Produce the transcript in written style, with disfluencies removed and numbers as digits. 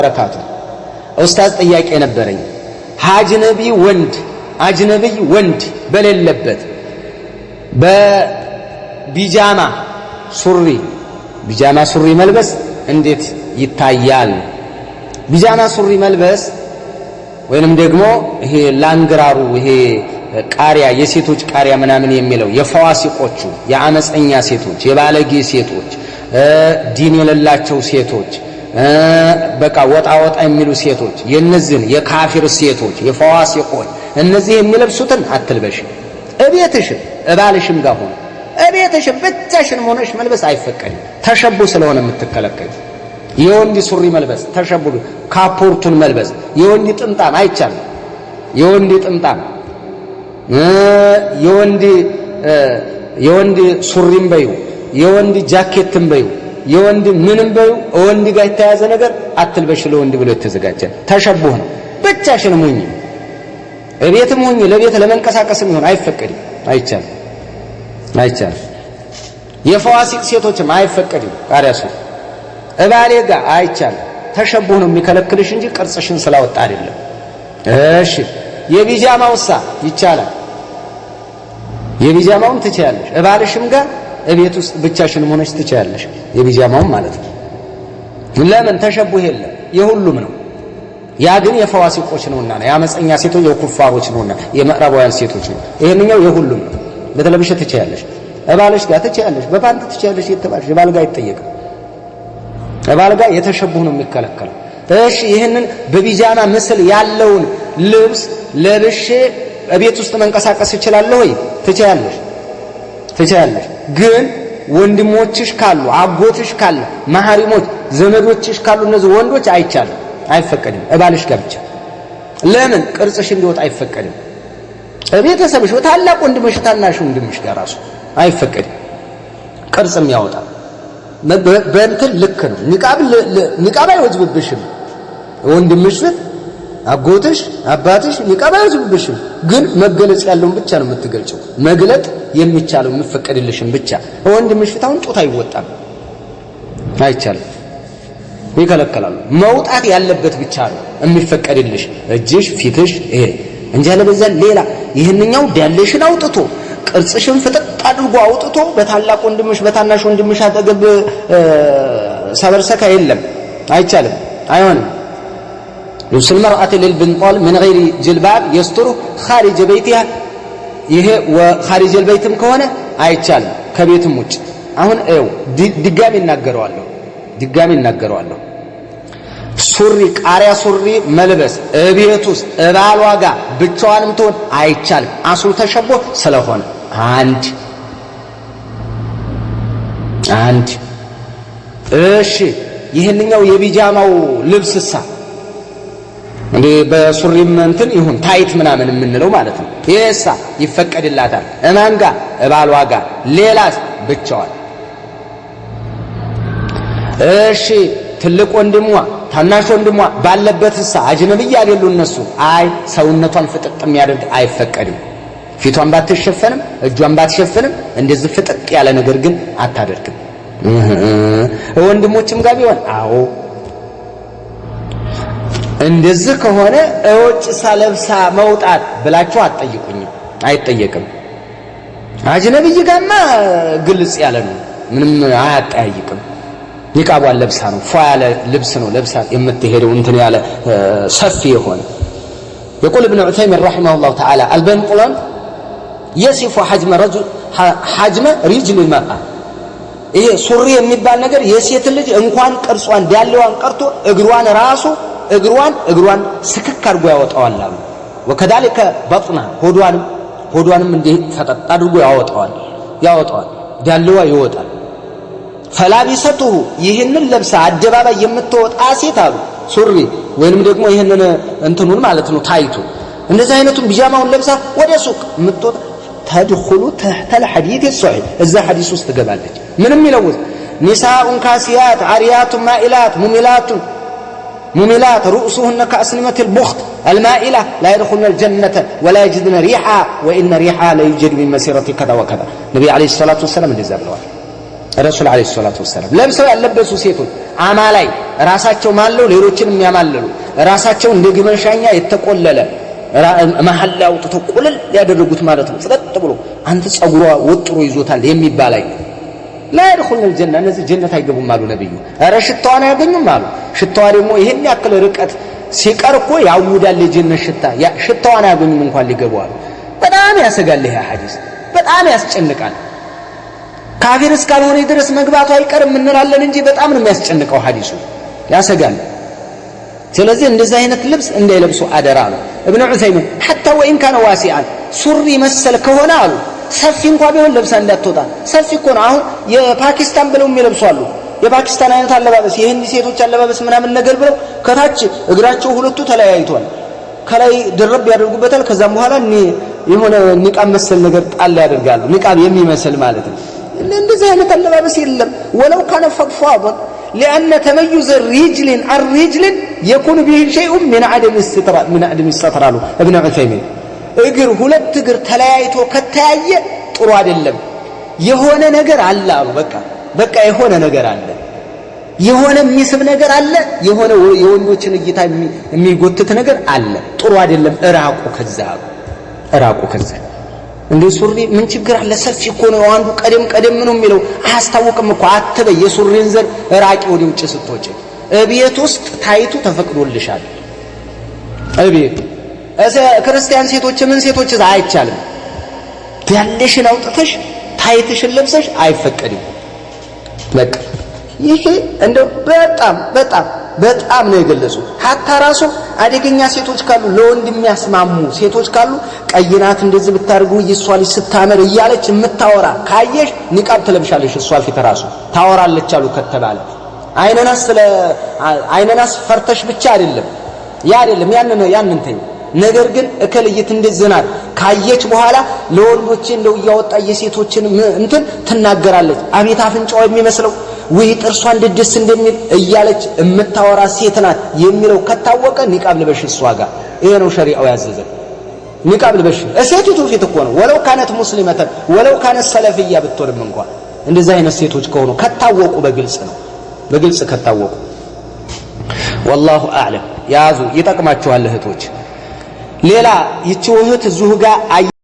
በረካቱ ኡስታዝ ጥያቄ ነበረኝ። አጅነቢ ወንድ በሌለበት በቢጃማ ሱሪ መልበስ እንዴት ይታያል? ቢጃማ ሱሪ መልበስ ወይንም ደግሞ ይሄ ላንግራሩ ይሄ ቃሪያ የሴቶች ቃሪያ ምናምን የሚለው የፈዋሲቆቹ የአመፀኛ ሴቶች የባለጌ ሴቶች ዲን የሌላቸው ሴቶች በቃ ወጣ የሚሉ ሴቶች የነዚህን የካፊር ሴቶች የፈዋሲቆች እነዚህ የሚለብሱትን አትልበሽ። እቤትሽን እባልሽም ጋር ሆነ እቤትሽን ብቻሽን ሆነሽ መልበስ አይፈቀድም። ተሸቡ ስለሆነ የምትከለከዩ የወንድ ሱሪ መልበስ ተሸቡ፣ ካፖርቱን መልበስ የወንድ ጥምጣም አይቻልም። የወንድ ጥምጣም የወንድ ሱሪም በዩ የወንድ ጃኬትም በዩ የወንድ ምንም በዩ ወንድ ጋር የተያዘ ነገር አትልበሽ። ለወንድ ብሎ የተዘጋጀ ተሸቡህ ነው። ብቻሽን ሙኝ እቤትም ሙኝ ለቤት ለመንቀሳቀስም ይሆን አይፈቀድም። አይቻልም። የፈዋሲቅ ሴቶችም አይፈቀድም። ቃሪያሱ እባሌ ጋር አይቻልም። ተሸቡህ ነው የሚከለክልሽ እንጂ ቅርጽሽን ስላወጣ አይደለም። እሺ የቢጃማውሳ ይቻላል። የቢጃማውን ትችያለሽ። እባልሽም ጋር እቤት ውስጥ ብቻሽን ሆነሽ ትችያለሽ። የቢጃማውን ማለት ነው። ለምን ተሸቡህ የለም፣ የሁሉም ነው። ያ ግን የፈዋሲቆች ነውና የአመፀኛ ሴቶች የኩፋሮች ነውና የምዕራባውያን ሴቶች ነው። ይሄንኛው የሁሉም ነው። በተለብሽ ትችያለሽ። እባልሽ ጋር ትችያለሽ። በፓንት ትችያለሽ የተባልሽ እባል ጋር አይጠየቅም። እባል ጋር የተሸቡህ ነው የሚከለከለው። እሺ ይሄንን በቢጃማ ምስል ያለውን ልብስ ለብሼ እቤት ውስጥ መንቀሳቀስ እችላለሁ ወይ? ትችያለሽ። ግን ወንድሞችሽ ካሉ አጎትሽ ካለ ማህሪሞች ዘመዶችሽ ካሉ እነዚህ ወንዶች አይቻልም፣ አይፈቀድም። እባልሽ ጋር ብቻ። ለምን ቅርጽሽ እንዲወጣ አይፈቀድም። ቤተሰብሽ ታላቅ ወንድምሽ ታናሽ ወንድምሽ ጋር ራሱ አይፈቀድም። ቅርጽም ያወጣ በእንትን ልክ ነው። ንቃብ አይወጅብብሽም። ወንድምሽ ፊት አጎትሽ አባትሽ ንቃብ አይወጅብብሽም። ግን መገለጽ ያለውን ብቻ ነው የምትገልጨው። መግለጥ የሚቻለው የሚፈቀድልሽም ብቻ። ወንድምሽ ፊት አሁን ጡት አይወጣም፣ አይቻልም፣ ይከለከላሉ። መውጣት ያለበት ብቻ ነው የሚፈቀድልሽ እጅሽ ፊትሽ ይሄ እንጂ ለበዛ ሌላ ይሄንኛው ዳለሽን አውጥቶ ቅርጽሽን ፍጥጥ አድርጎ አውጥቶ በታላቅ ወንድምሽ በታናሽ ወንድምሽ አጠገብ ሰበርሰካ የለም፣ አይቻልም፣ አይሆንም። ልብስ المرأة للبنطال من غير جلباب يستر خارج بيتها ይሄ وخارج البيتም ከሆነ አይቻልም፣ ከቤትም ውጭ። አሁን ድጋሚ እናገረዋለሁ። ሱሪ ቃሪያ ሱሪ መልበስ እቤት ውስጥ እባሏ ጋር ብቻዋንም ትሆን አይቻልም። አስሩ ተሸቦ ስለሆነ አንድ እሺ ይሄንኛው የቢጃማው ልብስሳ እንዴ በሱሪም እንትን ይሁን ታይት ምናምን የምንለው ማለት ነው። ይሄሳ ይፈቀድላታል። እማን ጋር? እባሏ ጋር። ሌላስ? ብቻዋን። እሺ ትልቅ ወንድሟ ታናሽ ወንድሟ ባለበትሳ አጅነብይ አይደሉ እነሱ? አይ ሰውነቷን ፍጥጥ የሚያደርግ አይፈቀድም። ፊቷን ባትሸፈንም እጇን ባትሸፈንም እንደዚህ ፍጥጥ ያለ ነገር ግን አታደርግም። ወንድሞችም ጋር ቢሆን አዎ እንደዚህ ከሆነ እውጭ ሳለብሳ መውጣት ብላችሁ አትጠይቁኝ፣ አይጠየቅም። አጅነብይ ጋርማ ግልጽ ያለ ነው፣ ምንም አያጠያይቅም። ኒቃቧን ለብሳ ነው ፏ ያለ ልብስ ነው ለብሳ የምትሄደው እንትን ያለ ሰፊ የሆነ يقول ابن عثيمين رحمه الله تعالى البنطلون يصف حجم رجل المرأة ይሄ ሱሪ የሚባል ነገር የሴት ልጅ እንኳን ቅርጿን ዳሌዋን ቀርቶ እግሯን ስክክ አድርጎ ያወጣዋል አሉ። وكذلك بطنها ሆዷንም እንደ ፈጠጥ አድርጎ ያወጣዋል ዳሌዋ ይወጣል። ፈላቢሰቱሁ ይህንን ለብሳ አደባባይ የምትወጣ ሴት አሉ ሱሪ ወይንም ደግሞ ይህንን እንትኑን ማለት ነው ታይቱ እንደዚህ አይነቱን ቢጃማውን ለብሳ ወደ ሱቅ የምትወጣ ተድخሉ تحت الحديث الصحيح እዛ ሐዲስ ውስጥ ትገባለች። ምንም ይለውጥ نساء كاسيات عاريات مائلات مميلات رؤوسهن كأسنمة البخت المائلة لا يدخلن الجنة ولا يجدن ريحها وإن ريحها لا يوجد من مسيرة كذا وكذا النبي عليه الصلاة والسلام እንደዛ ብለዋል። ረሱል አለይሂ ሰላቱ ወሰለም ለብሰው ያለበሱ ሴቶች አማላይ ራሳቸው ማለው ሌሎችንም ያማለሉ ራሳቸው እንደ ግመሻኛ የተቆለለ መሐላ አውጥተው ቁልል ያደረጉት ማለት ነው ፍጥጥ ብሎ አንተ ጸጉሯ ወጥሮ ይዞታል የሚባል አይ لا يدخلون الجنة እነዚህ ጀነት አይገቡም አሉ ነብዩ ኧረ ሽታዋን አያገኙም አሉ ሽታዋ ደግሞ ይሄን ያክል ርቀት ሲቀር እኮ ያውዳል የጀነት ሽታ ሽታዋን አያገኙም እንኳን ሊገቡ አሉ በጣም ያሰጋል ይሄ ሐዲስ በጣም ያስጨንቃል ካፊር እስካልሆነ ድረስ መግባቱ አይቀርም እንላለን እንጂ በጣም ነው የሚያስጨንቀው ሐዲሱ ያሰጋል ስለዚህ እንደዚህ አይነት ልብስ እንዳይለብሱ አደራ ነው ابن عثيمين حتى وان كان واسعا ሱሪ መሰል ከሆነ አሉ ሰፊ እንኳን ቢሆን ለብሳ እንዳትወጣ ሰፊ እኮ ነው አሁን የፓኪስታን ብለው የሚለብሱ አሉ የፓኪስታን አይነት አለባበስ የህንድ ሴቶች አለባበስ ምናምን ነገር ብለው ከታች እግራቸው ሁለቱ ተለያይቷል ከላይ ድርብ ያደርጉበታል ከዛም በኋላ የሆነ ንቃብ መሰል ነገር ጣል ያደርጋሉ ንቃብ የሚመስል ማለት ነው እንደዚህ አይነት አለባበስ የለም ወለው ካነ ፈضفاضا لان تميز الرجل عن رجل يكون به شيء من عدم الستر ابن عثيمين እግር ሁለት እግር ተለያይቶ ከታየ ጥሩ አይደለም የሆነ ነገር አለ አሉ በቃ የሆነ ነገር አለ የሆነ የሚስብ ነገር አለ የሆነ የወንዶችን እይታ የሚጎትት ነገር አለ ጥሩ አይደለም እራቁ ከዛ እንደ ሱሪ ምን ችግር አለ ሰፊ እኮ ነው አንዱ ቀደም ነው የሚለው አያስታውቅም እኮ አትበይ የሱሪን ዘር ራቂ ወደ ውጭ ስትወጪ እቤት ውስጥ ታይቱ ተፈቅዶልሻል እቤት ክርስቲያን ሴቶች ምን ሴቶች አይቻልም ያለሽን አውጥተሽ ታይትሽን ለብሰሽ አይፈቀድም በቃ ይሄ እንደው በጣም ነው የገለጹ ሐታ ራሱ አደገኛ ሴቶች ካሉ ለወንድ የሚያስማሙ ሴቶች ካሉ ቀይናት እንደዚህ ብታርጉ ይሷል ስታመር እያለች የምታወራ ካየሽ ንቃብ ትለብሻለሽ እሷ ፊት ራሱ ታወራለች አሉ ከተባለ አይነናስ ፈርተሽ ብቻ አይደለም ያንን ተይ ነገር ግን እከለይት እንደዘናት ካየች በኋላ ለወንዶች እንደው ያወጣ የሴቶችን እንትን ትናገራለች አቤት አፍንጫው የሚመስለው ወይ ጥርሷ እንደደስ እንደሚል እያለች የምታወራ ሴት ናት የሚለው ከታወቀ ንቃብ ልበሽ እሷ ጋር ይሄ ነው ሸሪዓው ያዘዘ ንቃብ ልበሽ ሴቲቱ ፊት እኮ ነው ወለው ካነት ሙስሊመተ ወለው ካነት ሰለፊያ ብትወርም እንኳን እንደዚህ አይነት ሴቶች ከሆኑ ከታወቁ በግልጽ ከታወቁ والله اعلم ያዙ ይጠቅማችኋል እህቶች ሌላ ይቺ እህት ዙህ ጋር